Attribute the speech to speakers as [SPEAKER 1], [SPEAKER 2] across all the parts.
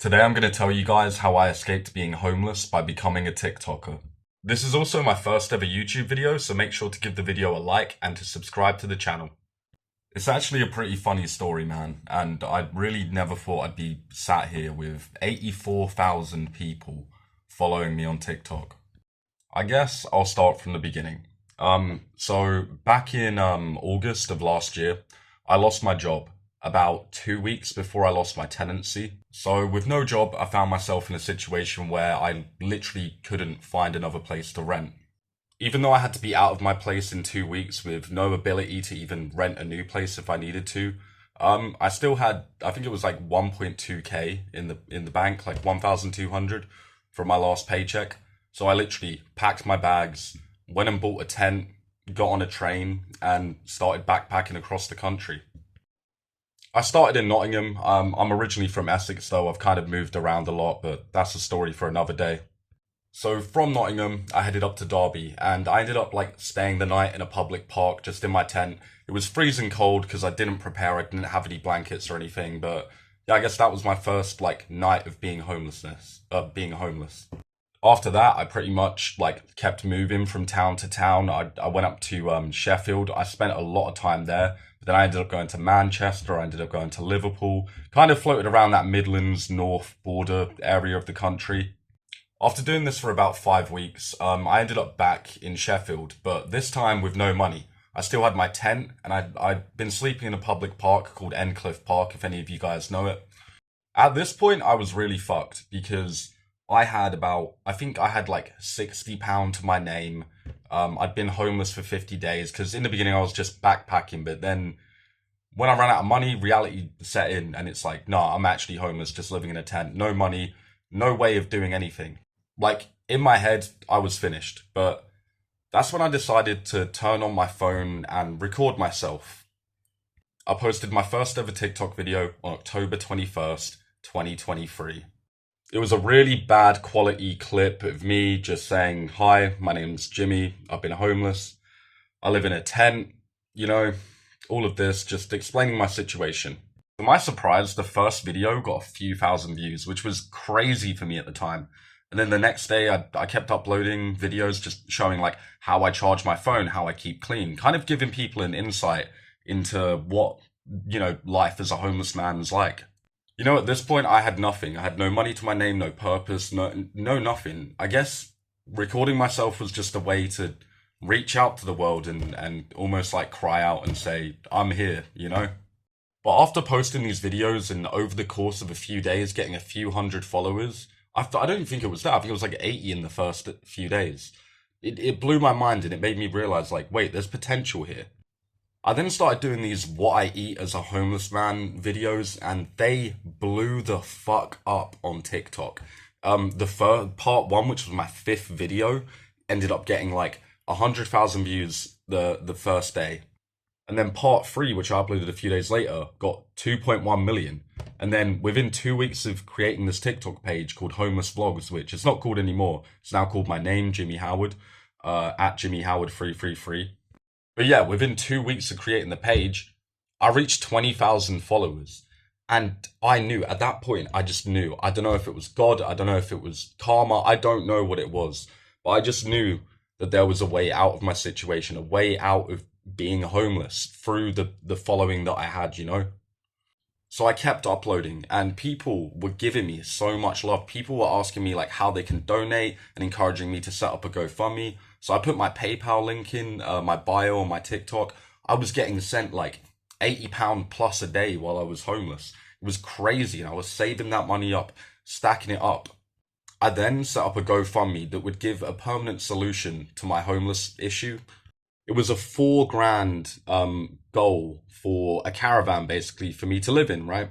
[SPEAKER 1] Today I'm going to tell you guys how I escaped being homeless by becoming a TikToker. This is also my first ever YouTube video, so make sure to give the video a like and to subscribe to the channel. It's actually a pretty funny story, man, and I really never thought I'd be sat here with 84,000 people following me on TikTok. I guess I'll start from the beginning. So back in August of last year, I lost my job about 2 weeks before I lost my tenancy. So with no job, I found myself in a situation where I literally couldn't find another place to rent. Even though I had to be out of my place in 2 weeks with no ability to even rent a new place if I needed to, I still had, I think it was like 1.2k in the bank, like 1,200 from my last paycheck. So I literally packed my bags, went and bought a tent, got on a train, and started backpacking across the country. I started in Nottingham. I'm originally from Essex, though I've kind of moved around a lot, but that's a story for another day. So from Nottingham, I headed up to Derby, and I ended up like staying the night in a public park just in my tent. It was freezing cold because I didn't prepare. I didn't have any blankets or anything, but yeah, I guess that was my first like night of being homeless. After that, I pretty much like kept moving from town to town. I went up to Sheffield. I spent a lot of time there, but then I ended up going to Manchester. I ended up going to Liverpool. Kind of floated around that Midlands North border area of the country. After doing this for about 5 weeks, I ended up back in Sheffield, but this time with no money. I still had my tent, and I'd been sleeping in a public park called Endcliffe Park, if any of you guys know it. At this point, I was really fucked because I think I had like £60 to my name. I'd been homeless for 50 days because in the beginning I was just backpacking, but then when I ran out of money, reality set in and it's like, nah, I'm actually homeless, just living in a tent, no money, no way of doing anything. Like in my head, I was finished, but that's when I decided to turn on my phone and record myself. I posted my first ever TikTok video on October 21st, 2023. It was a really bad quality clip of me just saying, hi, my name's Jimmy, I've been homeless, I live in a tent, you know, all of this, just explaining my situation. To my surprise, the first video got a few thousand views, which was crazy for me at the time. And then the next day, I kept uploading videos just showing like how I charge my phone, how I keep clean, kind of giving people an insight into what, life as a homeless man is like. At this point, I had nothing. I had no money to my name, no purpose, no nothing. I guess recording myself was just a way to reach out to the world and almost like cry out and say, I'm here. But after posting these videos and over the course of a few days, getting a few hundred followers, I don't think it was that. I think it was like 80 in the first few days. It blew my mind and it made me realize like, wait, there's potential here. I then started doing these what I eat as a homeless man videos, and they blew the fuck up on TikTok. The first part one, which was my fifth video, ended up getting like 100,000 views the first day, and then part three, which I uploaded a few days later, got 2.1 million. And then within 2 weeks of creating this TikTok page called Homeless Vlogs, which it's not called anymore, it's now called my name, Jimmy Howard, at Jimmy Howard 333. But yeah, within 2 weeks of creating the page, I reached 20,000 followers. And I knew at that point, I just knew. I don't know if it was God, I don't know if it was karma, I don't know what it was. But I just knew that there was a way out of my situation, a way out of being homeless through the following that I had. So I kept uploading and people were giving me so much love. People were asking me like how they can donate and encouraging me to set up a GoFundMe. So I put my PayPal link in my bio on my TikTok. I was getting sent like £80 plus a day while I was homeless. It was crazy and I was saving that money up, stacking it up. I then set up a GoFundMe that would give a permanent solution to my homeless issue. It was a 4 grand goal for a caravan basically for me to live in, right?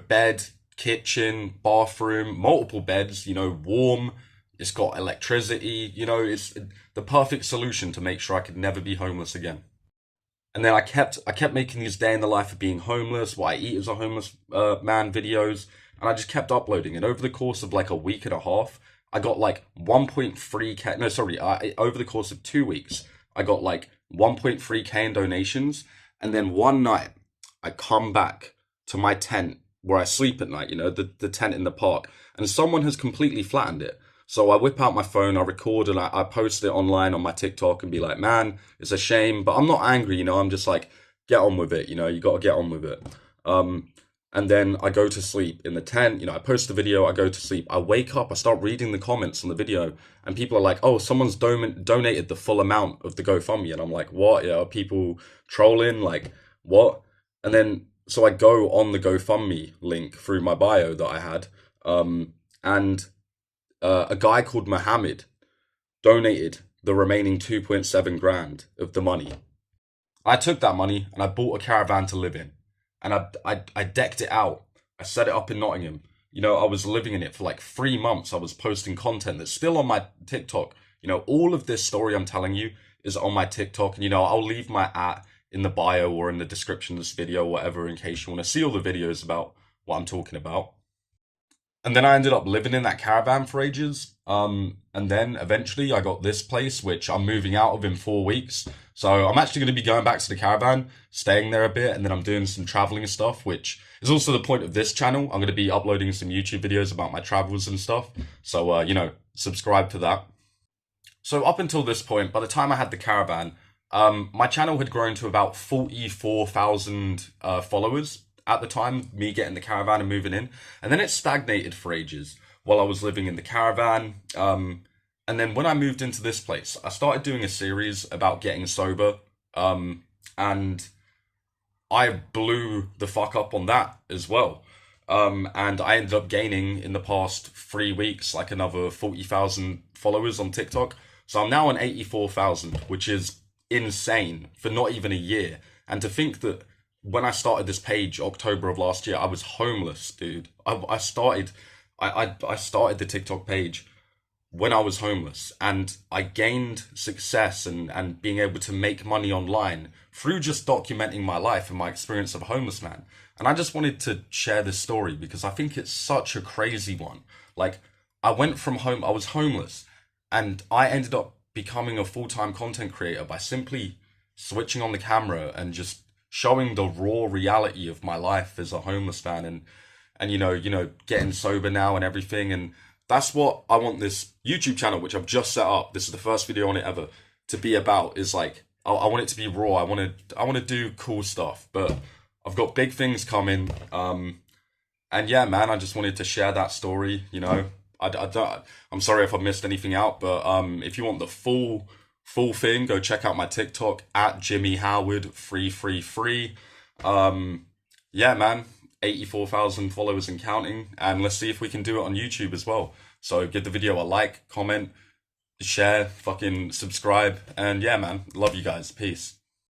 [SPEAKER 1] Bed, kitchen, bathroom, multiple beds, warm, it's got electricity, it's the perfect solution to make sure I could never be homeless again. And then I kept making these day in the life of being homeless, what I eat as a homeless man videos, and I just kept uploading. And over the course of like a week and a half, I got like 1.3k, no, sorry, over the course of 2 weeks, I got like 1.3k in donations. And then one night I come back to my tent where I sleep at night, the tent in the park, and someone has completely flattened it. So I whip out my phone, I record, and I post it online on my TikTok and be like, man, it's a shame, but I'm not angry, I'm just like, get on with it, you got to get on with it. And then I go to sleep in the tent, I post the video, I go to sleep, I wake up, I start reading the comments on the video, and people are like, oh, someone's donated the full amount of the GoFundMe. And I'm like, what? Are people trolling? Like, what? And then, so I go on the GoFundMe link through my bio that I had, and a guy called Mohammed donated the remaining 2.7 grand of the money. I took that money and I bought a caravan to live in, and I decked it out. I set it up in Nottingham. I was living in it for like 3 months. I was posting content that's still on my TikTok. All of this story I'm telling you is on my TikTok, and I'll leave my in the bio or in the description of this video, or whatever, in case you want to see all the videos about what I'm talking about. And then I ended up living in that caravan for ages. And then eventually I got this place, which I'm moving out of in 4 weeks. So I'm actually going to be going back to the caravan, staying there a bit, and then I'm doing some traveling stuff, which is also the point of this channel. I'm going to be uploading some YouTube videos about my travels and stuff. So, subscribe to that. So up until this point, by the time I had the caravan, my channel had grown to about 44,000 followers at the time, me getting the caravan and moving in. And then it stagnated for ages while I was living in the caravan. And then when I moved into this place, I started doing a series about getting sober. And I blew the fuck up on that as well. And I ended up gaining in the past 3 weeks like another 40,000 followers on TikTok. So I'm now on 84,000, which is insane for not even a year. And to think that when I started this page, October of last year, I was homeless, dude. I started the TikTok page when I was homeless, and I gained success and being able to make money online through just documenting my life and my experience of a homeless man. And I just wanted to share this story because I think it's such a crazy one. Like, I went from home, I was homeless, and I ended up becoming a full-time content creator by simply switching on the camera and just showing the raw reality of my life as a homeless man, and getting sober now and everything. And that's what I want this YouTube channel, which I've just set up, this is the first video on it ever, to be about. Is like, I want it to be raw. I want to do cool stuff, but I've got big things coming. And yeah, man, I just wanted to share that story. I'm sorry if I missed anything out, but if you want the full thing, go check out my TikTok at Jimmy Howard 333. Yeah, man, 84,000 followers and counting, and let's see if we can do it on YouTube as well. So give the video a like, comment, share, fucking subscribe, and yeah, man, love you guys. Peace.